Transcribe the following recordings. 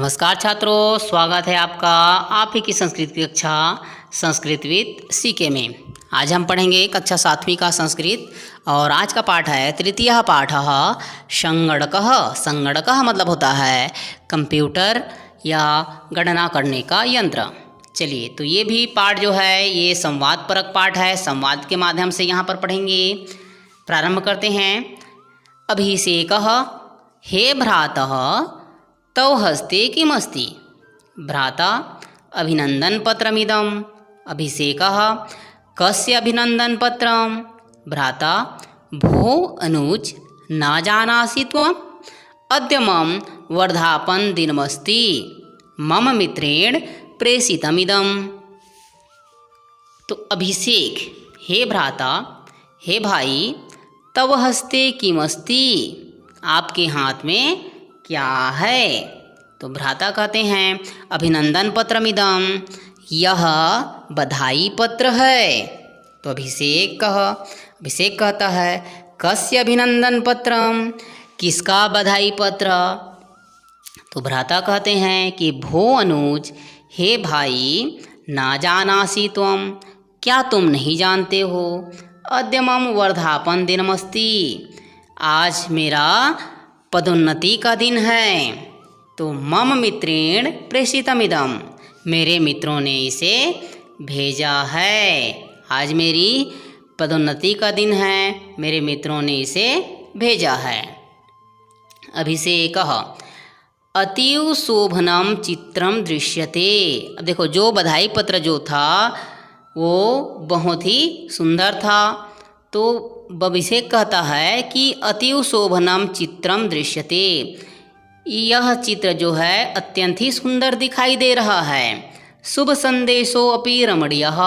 नमस्कार छात्रों, स्वागत है आपका आप ही की संस्कृत की कक्षा संस्कृत विद सीके में। आज हम पढ़ेंगे कक्षा 7वीं का संस्कृत और आज का पाठ है तृतीय पाठ संगणकः। संगणकः मतलब होता है कंप्यूटर या गणना करने का यंत्र। चलिए, तो ये भी पाठ जो है ये संवाद परक पाठ है। संवाद के माध्यम से यहाँ पर पढ़ेंगे। प्रारंभ करते हैं। अभिषेकः हे भ्रातः तव हस्ते किमस्ति। भ्राता अभिनंदन पत्रमिदम्। अभिषेकः कस्य अभिनंदन पत्रम्। भ्राता भो अनुज न जानासि त्वम् अद्य मम वर्धापन दिनमस्ति मम मित्रेण प्रेषितमिदम्। तो अभिषेक हे भ्राता हे भाई तव हस्ते किमस्ति, आपके हाथ में क्या है। तो भ्राता कहते हैं अभिनंदन पत्रमिदम्, यह बधाई पत्र है। तो अभिषेक कहता है कस्य अभिनंदन पत्रम्, किसका बधाई पत्र। तो भ्राता कहते हैं कि भो अनुज हे भाई ना जानासि त्वम्, क्या तुम नहीं जानते हो। अद्य मम वर्धापन दिनमस्ति, आज मेरा पदोन्नति का दिन है। तो मम मित्रेण प्रेषितमिदम्, मेरे मित्रों ने इसे भेजा है। आज मेरी पदोन्नति का दिन है, मेरे मित्रों ने इसे भेजा है। अभिषेकः अतीव शोभनम चित्रम दृश्यते। अब देखो, जो बधाई पत्र जो था वो बहुत ही सुंदर था। तो अभिषेक कहता है कि अतीव शोभनम चित्रम दृश्यते, यह चित्र जो है अत्यंत ही सुंदर दिखाई दे रहा है। शुभ संदेशो अपि रमणीयः,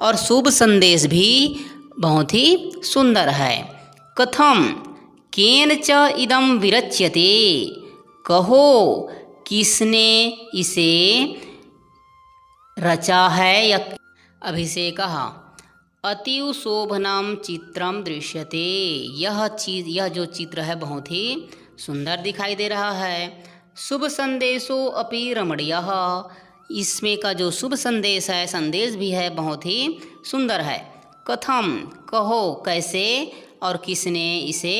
और शुभ संदेश भी बहुत ही सुंदर है। कथम केन च इदम विरच्यते, कहो किसने इसे रचा है या। अभिषेकः अतीव शोभनम चित्रम दृश्यते, यह जो चित्र है बहुत ही सुंदर दिखाई दे रहा है। शुभ संदेशो अपि रमणीयः, इसमें का जो शुभ संदेश है, संदेश भी है बहुत ही सुंदर है। कथम कहो कैसे और किसने इसे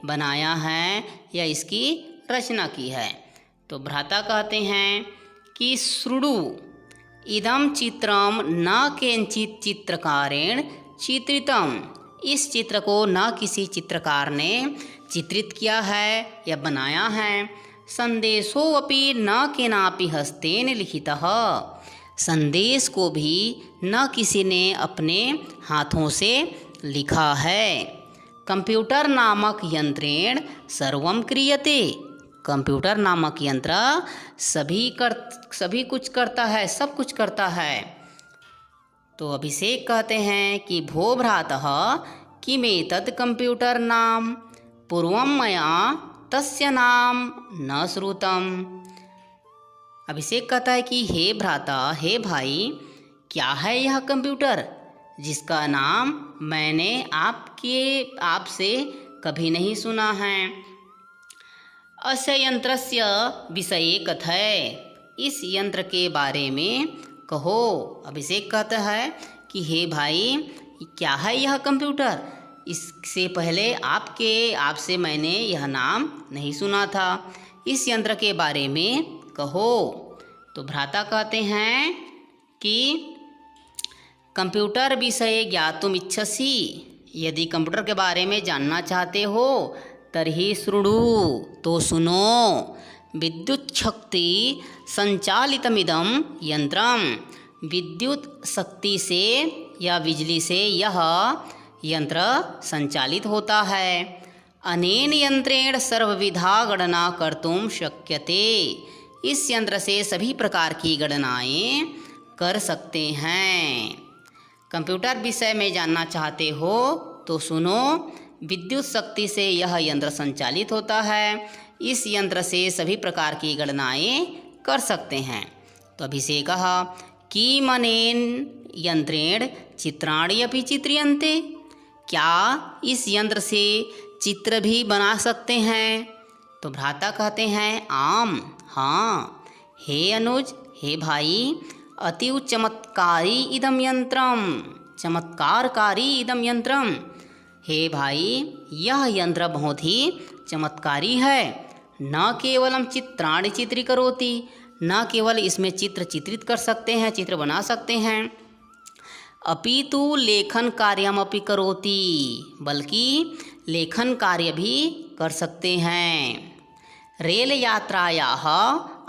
बनाया है या इसकी रचना की है। तो भ्राता कहते हैं कि शृणु इदम चित्रम न केनचित चित्रकारेण चित्रितम, इस चित्र को न किसी चित्रकार ने चित्रित किया है या बनाया है। संदेशो अपि न केनापि हस्तेन लिखितः, संदेश को भी न किसी ने अपने हाथों से लिखा है। कंप्यूटर नामक यंत्रेण सर्वम क्रियते, कंप्यूटर नामक यंत्र सभी कुछ करता है, सब कुछ करता है। तो अभिषेक कहते हैं कि भो भ्रातः किमेतत् कंप्यूटर नाम पूर्वं मया तस्य नाम न श्रुतम्। अभिषेक कहता है कि हे भ्राता हे भाई, क्या है यह कंप्यूटर जिसका नाम मैंने आपसे कभी नहीं सुना है। अस्य यंत्रस्य विषये कथय, इस यंत्र के बारे में कहो। अभिषेक कहता है कि हे भाई क्या है यह कंप्यूटर, इससे पहले आपसे मैंने यह नाम नहीं सुना था, इस यंत्र के बारे में कहो। तो भ्राता कहते हैं कि कंप्यूटर विषये ज्ञातुम इच्छसि, यदि कंप्यूटर के बारे में जानना चाहते हो तर्हि शृणु, तो सुनो। विद्युत शक्ति संचालितमिदं यंत्रम, विद्युत शक्ति से या बिजली से यह यंत्र संचालित होता है। अनेन यंत्रेण सर्वविधा गणना कर्तुम शक्यते, इस यंत्र से सभी प्रकार की गणनाएं कर सकते हैं। कंप्यूटर विषय में जानना चाहते हो तो सुनो। विद्युत शक्ति से यह यंत्र संचालित होता है, इस यंत्र से सभी प्रकार की गणनाएं कर सकते हैं। तो अभिषेकः किमनेन यंत्रेण चित्राणि अपि चित्र्यन्ते, क्या इस यंत्र से चित्र भी बना सकते हैं। तो भ्राता कहते हैं आम, हाँ, हे अनुज, हे भाई, अतीव चमत्कारी इदम यंत्रम, चमत्कारकारी इदम यंत्रम। हे भाई, यह यंत्र बहुत ही चमत्कारी है। न केवलम चित्राणि चित्रीकरोति, न केवल इसमें चित्र चित्रित कर सकते हैं, चित्र बना सकते हैं, अपितु लेखन कार्यमपि करोति, बल्कि लेखन कार्य भी कर सकते हैं। रेल यात्रायाः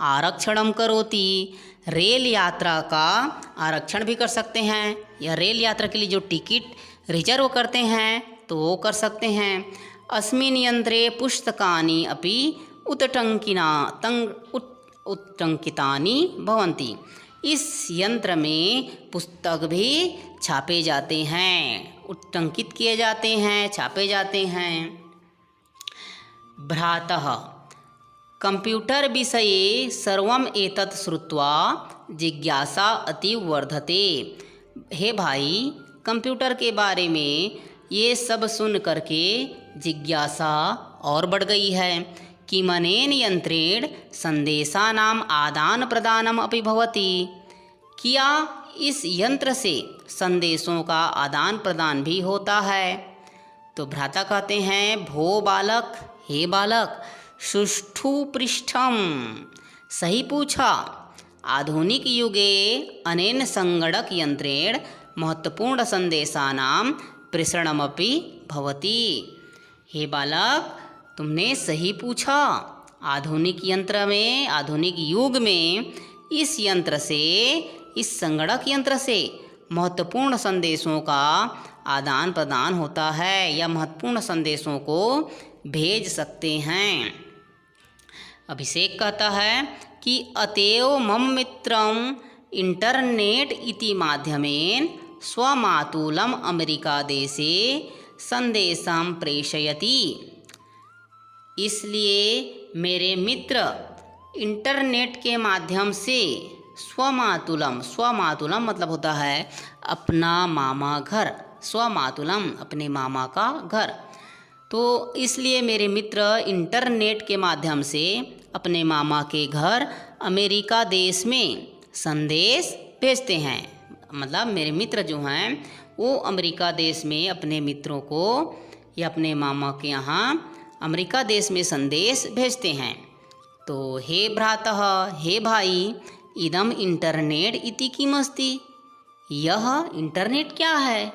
आरक्षणम करोति, रेल यात्रा का आरक्षण भी कर सकते हैं, या रेल यात्रा के लिए जो टिकट रिजर्व करते हैं तो वो कर सकते हैं। अस्मिन् यंत्रे पुस्तकानि अपि उत्टंकितानि भवन्ति, इस यंत्र में पुस्तक भी छापे जाते हैं, उत्टंकित किए जाते हैं, छापे जाते हैं। भ्रातः कंप्यूटर विषये सर्वम एतत् श्रुत्वा जिज्ञासा अतीव वर्धते। हे भाई, कंप्यूटर के बारे में ये सब सुन करके जिज्ञासा और बढ़ गई है। किमनेन यंत्रेण संदेशानाम आदान प्रदानम अपि भवति, क्या इस यंत्र से संदेशों का आदान प्रदान भी होता है। तो भ्राता कहते हैं, भो बालक, हे बालक, सुष्ठु पृष्ठम, सही पूछा। आधुनिक युगे अनेन संगणक यंत्रेण महत्वपूर्ण संदेशानां प्रेषणमपि भवति। हे बालक, तुमने सही पूछा। आधुनिक यंत्र में, आधुनिक युग में इस यंत्र से, इस संगणक यंत्र से महत्वपूर्ण संदेशों का आदान प्रदान होता है, या महत्वपूर्ण संदेशों को भेज सकते हैं। अभिषेक कहता है कि अतएव मम मित्रम इंटरनेट इति माध्यमेन स्वमातुलम अमेरिका देशे संदेशम प्रेषयति, इसलिए मेरे मित्र इंटरनेट के माध्यम से स्वमातुलम, स्वमातुलम मतलब होता है अपना मामा घर, स्वमातुलम अपने मामा का घर, तो इसलिए मेरे मित्र इंटरनेट के माध्यम से अपने मामा के घर अमेरिका देश में संदेश भेजते हैं। मतलब मेरे मित्र जो हैं वो अमेरिका देश में अपने मित्रों को या अपने मामा के यहाँ अमेरिका देश में संदेश भेजते हैं। तो हे भ्रातः, हे भाई, इदम इंटरनेट इति किमस्ति, यह इंटरनेट क्या है।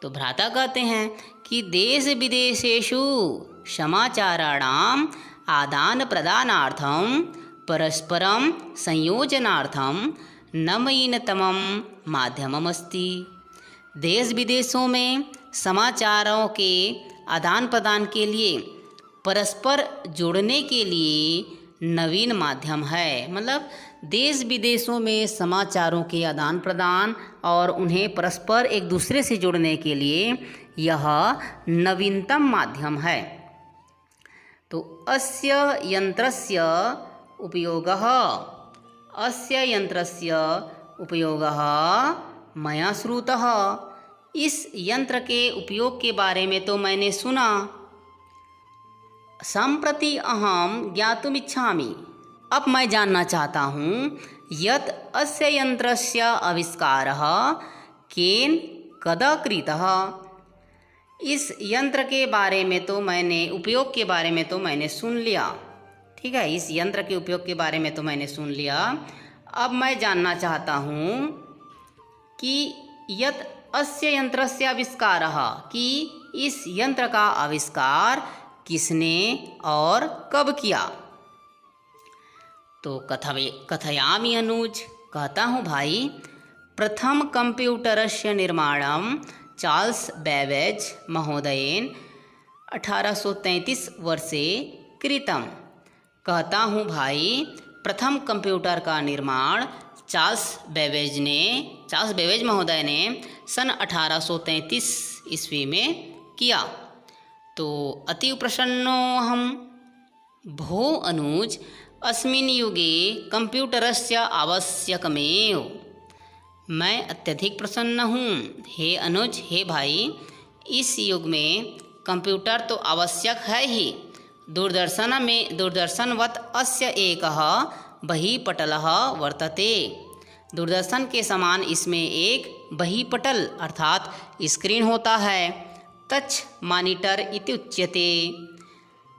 तो भ्राता कहते हैं कि देश विदेशेषु समाचाराणाम आदान प्रदानार्थम परस्परम संयोजनार्थम नवीनतमं माध्यममस्ति। देश विदेशों में समाचारों के आदान प्रदान के लिए, परस्पर जोड़ने के लिए नवीन माध्यम है। मतलब देश विदेशों में समाचारों के आदान प्रदान और उन्हें परस्पर एक दूसरे से जोड़ने के लिए यह नवीनतम माध्यम है। तो अस्य यंत्रस्य उपयोगः, अस्य यंत्रस्य उपयोगः मया श्रुतः, इस यंत्र के उपयोग के बारे में तो मैंने सुना। सम्प्रति अहम ज्ञातुमिच्छामि, अब मैं जानना चाहता हूँ, यत् अस्य यंत्रस्य आविष्कारः केन कदा कृतः, इस यंत्र के बारे में तो मैंने, उपयोग के बारे में तो मैंने सुन लिया। ठीक है, इस यंत्र के उपयोग के बारे में तो मैंने सुन लिया। अब मैं जानना चाहता हूँ कि यत् अस्य यंत्रस्य आविष्कारः, कि इस यंत्र का आविष्कार किसने और कब किया। तो कथयामि अनुज, कहता हूँ भाई, प्रथम कंप्यूटरस्य निर्माणं चार्ल्स बेबेज महोदयेन 1833 वर्षे कृतम। कहता हूँ भाई, प्रथम कंप्यूटर का निर्माण चार्ल्स बेबेज महोदय ने सन 1833 ईस्वी में किया। तो अतीव प्रसन्नो हम भो अनुज, अस्मिन् युगे कंप्यूटरस्य आवश्यकमेव, मैं अत्यधिक प्रसन्न हूँ। हे अनुज, हे भाई, इस युग में कंप्यूटर तो आवश्यक है ही। दूरदर्शनवत अस्य एकः बहिपटलः वर्तते। दूरदर्शन के समान इसमें एक बहिपटल अर्थात स्क्रीन होता है। टच मॉनिटर इति उच्यते,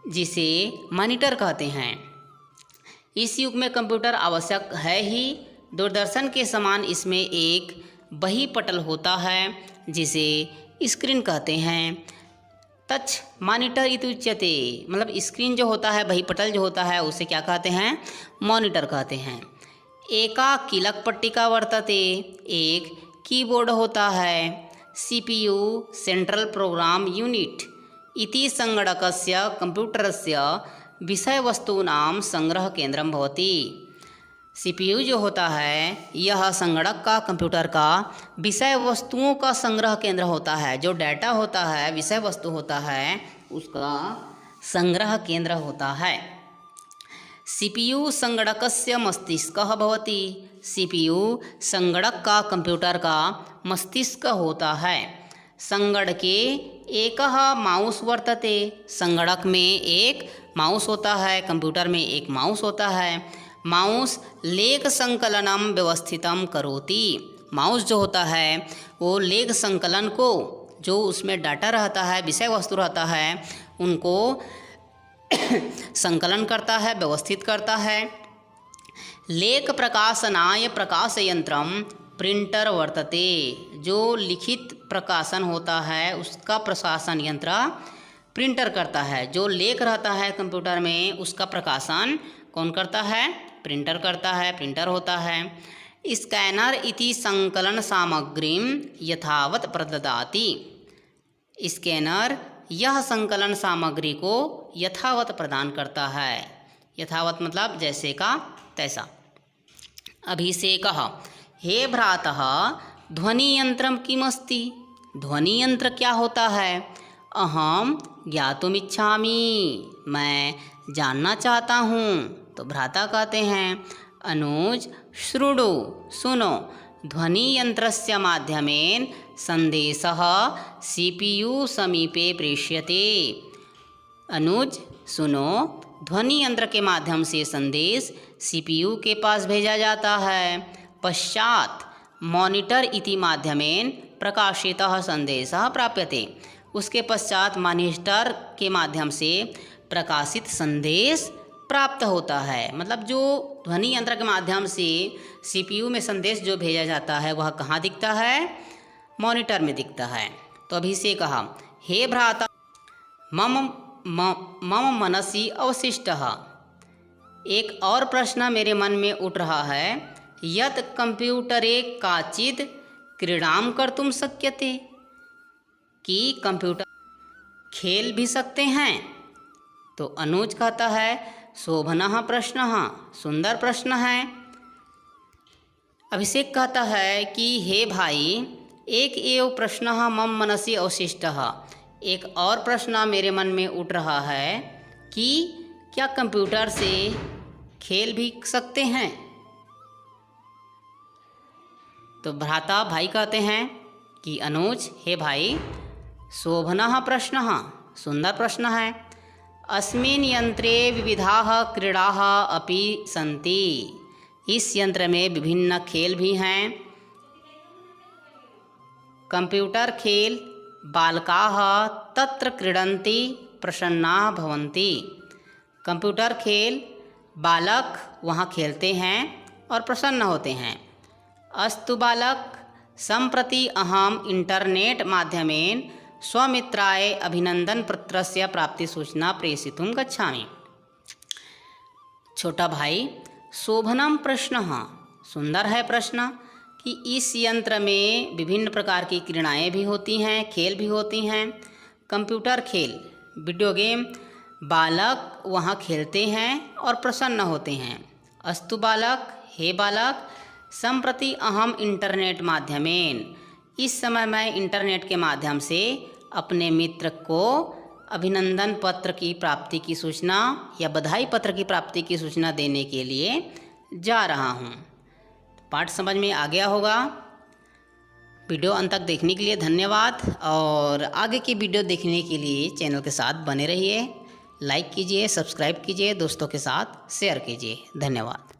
जिसे मॉनिटर कहते हैं। इस युग में कंप्यूटर आवश्यक है ही। दूरदर्शन के समान इसमें एक बहिपटल होता है जिसे स्क्रीन कहते हैं। टच मॉनिटर इति उच्यते मतलब स्क्रीन जो होता है, बहिपटल जो होता है, उसे क्या कहते हैं? मॉनिटर कहते हैं। एका कीलक पट्टिका वर्तते, एक कीबोर्ड होता है। CPU सेंट्रल प्रोग्राम यूनिट इति संगणकस्य कंप्यूटरस्य विषयवस्तूनां संग्रह केंद्रं भवति। CPU जो होता है यह संगणक का, कंप्यूटर का विषय वस्तुओं का संग्रह केंद्र होता है। जो डाटा होता है, विषय वस्तु होता है, उसका संग्रह केंद्र होता है। CPU संगणकस्य मस्तिष्कः भवति। CPU संगणक का, कंप्यूटर का मस्तिष्क होता है। संगणके एकः माउस वर्तते, संगणक में एक माउस होता है, कंप्यूटर में एक माउस होता है। माउस लेख संकलनम व्यवस्थितम करोति, माउस जो होता है वो लेख संकलन को, जो उसमें डाटा रहता है, विषय वस्तु रहता है, उनको संकलन करता है, व्यवस्थित करता है। लेख प्रकाशनाय प्रकाशयंत्रम प्रिंटर वर्तते, जो लिखित प्रकाशन होता है उसका प्रकाशन यंत्र प्रिंटर करता है। जो लेख रहता है कंप्यूटर में उसका प्रकाशन कौन करता है? प्रिंटर करता है, प्रिंटर होता है। स्कैनर इति संकलन सामग्रीम यथावत प्रददाति, स्कैनर यह संकलन सामग्री को यथावत प्रदान करता है। यथावत मतलब जैसे का तैसा। अभिषेकः हे भ्रातः ध्वनि यंत्रम किमस्ति, ध्वनि यंत्र क्या होता है? अहम ज्ञातुमिच्छामि, मैं जानना चाहता हूँ। तो भ्राता कहते हैं अनुज शृणु, सुनो, ध्वनि यंत्रस्य माध्यमेन संदेशः CPU समीपे प्रेष्यते। अनुज सुनो, ध्वनि यंत्र के माध्यम से संदेश CPU के पास भेजा जाता है। पश्चात मॉनिटर इति माध्यमेन प्रकाशितः संदेशः प्राप्यते, उसके पश्चात मॉनिटर के माध्यम से प्रकाशित संदेश प्राप्त होता है। मतलब जो ध्वनि यंत्र के माध्यम से CPU में संदेश जो भेजा जाता है वह कहाँ दिखता है? मॉनिटर में दिखता है। तो अभी से कहा हे भ्राता मम मनसि अवशिष्टः, एक और प्रश्न मेरे मन में उठ रहा है। यत् कंप्यूटरे काचित् क्रीडां कर्तुं शक्यते, कि कंप्यूटर खेल भी सकते हैं? तो अनुज कहता है शोभनः प्रश्नः, सुंदर प्रश्न है। अभिषेक कहता है कि हे भाई एक एव प्रश्नः मम मनसि अवशिष्टः, एक और प्रश्न मेरे मन में उठ रहा है कि क्या कंप्यूटर से खेल भी सकते हैं? तो भ्राता भाई कहते हैं कि अनुज हे भाई शोभनः प्रश्नः, सुंदर प्रश्न है। अस्मिन् यंत्रे विविधाः क्रीडाः अपि सन्ति, इस यंत्र में विभिन्न खेल भी हैं। कंप्यूटर खेल बालकाः तत्र क्रीडन्ति प्रसन्नाः भवन्ति, कंप्यूटर खेल बालक वहाँ खेलते हैं और प्रसन्न होते हैं। अस्तु बालक सम्प्रति अहम इंटरनेट माध्यमेन स्वमित्राय अभिनंदन पत्रस्य प्राप्ति सूचना प्रेषितुं गच्छामि। छोटा भाई शोभनम प्रश्नः, सुंदर है प्रश्न कि इस यंत्र में विभिन्न प्रकार की क्रीड़ाएँ भी होती हैं, खेल भी होती हैं। कंप्यूटर खेल वीडियो गेम बालक वहाँ खेलते हैं और प्रसन्न होते हैं। अस्तु बालक हे बालक सम्प्रति अहम इंटरनेट माध्यमेन, इस समय मैं इंटरनेट के माध्यम से अपने मित्र को अभिनंदन पत्र की प्राप्ति की सूचना या बधाई पत्र की प्राप्ति की सूचना देने के लिए जा रहा हूँ। पाठ समझ में आ गया होगा। वीडियो अंत तक देखने के लिए धन्यवाद और आगे की वीडियो देखने के लिए चैनल के साथ बने रहिए। लाइक कीजिए, सब्सक्राइब कीजिए, दोस्तों के साथ शेयर कीजिए। धन्यवाद।